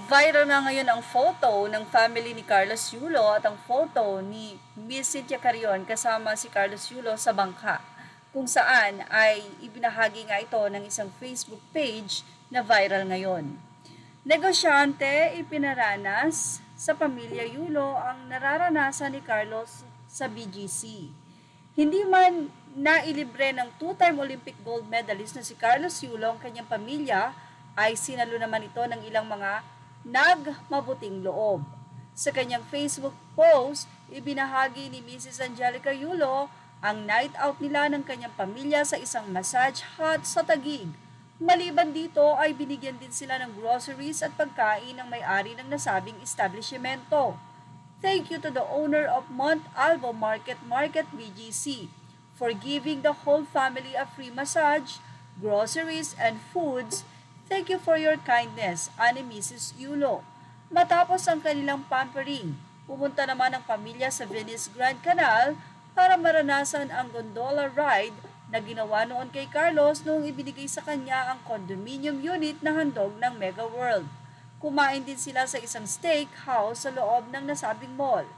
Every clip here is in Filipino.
Viral nga ngayon ang photo ng family ni Carlos Yulo at ang photo ni Miss Cynthia Carrion kasama si Carlos Yulo sa bangka, kung saan ay ibinahagi nga ito ng isang Facebook page na viral ngayon. Negosyante ipinaranas sa pamilya Yulo ang nararanasan ni Carlos sa BGC. Hindi man nailibre ng two-time Olympic gold medalist na si Carlos Yulo ang kanyang pamilya, ay sinalo naman ito ng ilang mga nagmabuting loob. Sa kanyang Facebook post, ibinahagi ni Mrs. Angelica Yulo ang night out nila ng kanyang pamilya sa isang massage hut sa Taguig. Maliban dito ay binigyan din sila ng groceries at pagkain ng may-ari ng nasabing establishmento. Thank you to the owner of Mount Albo Market BGC for giving the whole family a free massage, groceries, and foods. Thank you for your kindness, ani Mrs. Yulo. Matapos ang kanilang pampering, pumunta naman ang pamilya sa Venice Grand Canal para maranasan ang gondola ride na ginawa noon kay Carlos noong ibinigay sa kanya ang condominium unit na handog ng Mega World. Kumain din sila sa isang steakhouse sa loob ng nasabing mall.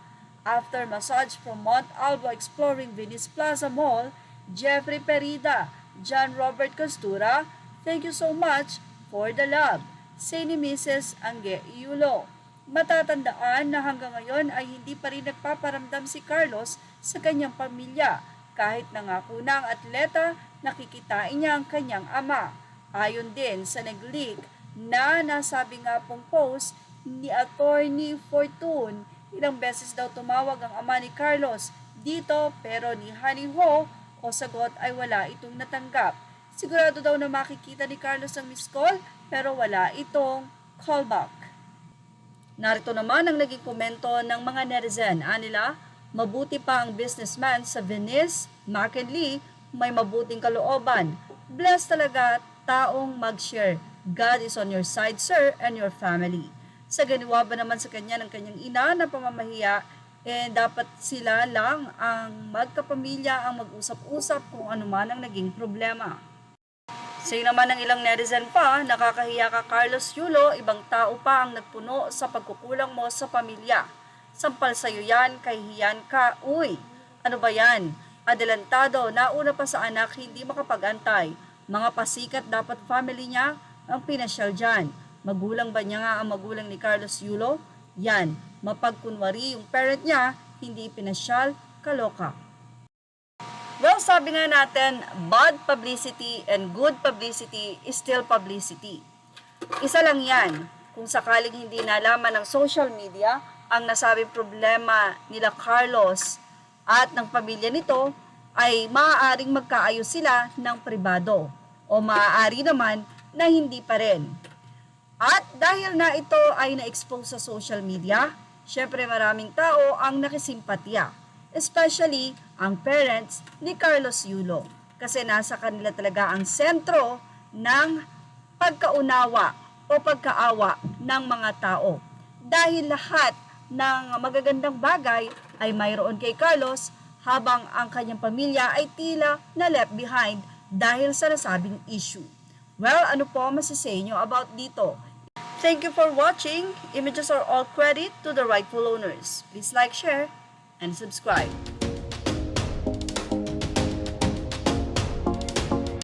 After massage from Mount Albo exploring Venice Plaza Mall, Jeffrey Perida, John Robert Costura, thank you so much for the love, say ni Mrs. Angge Yulo. Matatandaan na hanggang ngayon ay hindi pa rin nagpaparamdam si Carlos sa kanyang pamilya. Kahit nangako na ang atleta, nakikitain niya ang kanyang ama. Ayon din sa nag-leak na nasabi nga pong post ni Attorney Fortune, ilang beses daw tumawag ang ama ni Carlos dito pero ni Honey Ho o sagot ay wala itong natanggap. Sigurado daw na makikita ni Carlos ang missed call pero wala itong callback. Narito naman ang naging komento ng mga netizen. Anila, mabuti pa ang businessman sa Venice, McKinley, may mabuting kalooban. Bless talaga taong mag-share. God is on your side, sir, and your family. Sa ganiwa ba naman sa kanya ng kanyang ina na pamamahiya, dapat sila lang ang magkapamilya ang mag-usap-usap kung ano man ang naging problema. Say naman ng ilang netizen pa, nakakahiya ka Carlos Yulo, ibang tao pa ang nagpuno sa pagkukulang mo sa pamilya. Sampal sa'yo yan, kahihiyan ka, uy! Ano ba yan? Adelantado, nauna pa sa anak, hindi makapag-antay. Mga pasikat dapat family niya ang pinasyal dyan. Magulang ba niya nga ang magulang ni Carlos Yulo? Yan, mapagkunwari yung parent niya, hindi pinasyal, kaloka. Well, sabi nga natin, bad publicity and good publicity is still publicity. Isa lang yan, kung sakaling hindi nalaman ng social media ang nasabing problema nila Carlos at ng pamilya nito, ay maaaring magkaayos sila ng pribado o maaari naman na hindi pa rin. At dahil na ito ay na-expose sa social media, syempre maraming tao ang nakisimpatya, especially ang parents ni Carlos Yulo, kasi nasa kanila talaga ang sentro ng pagkaunawa o pagkaawa ng mga tao. Dahil lahat ng magagandang bagay ay mayroon kay Carlos, habang ang kanyang pamilya ay tila na left behind dahil sa nasabing issue. Well, ano po masasay nyo about dito? Thank you for watching. Images are all credit to the rightful owners. Please like, share, and subscribe.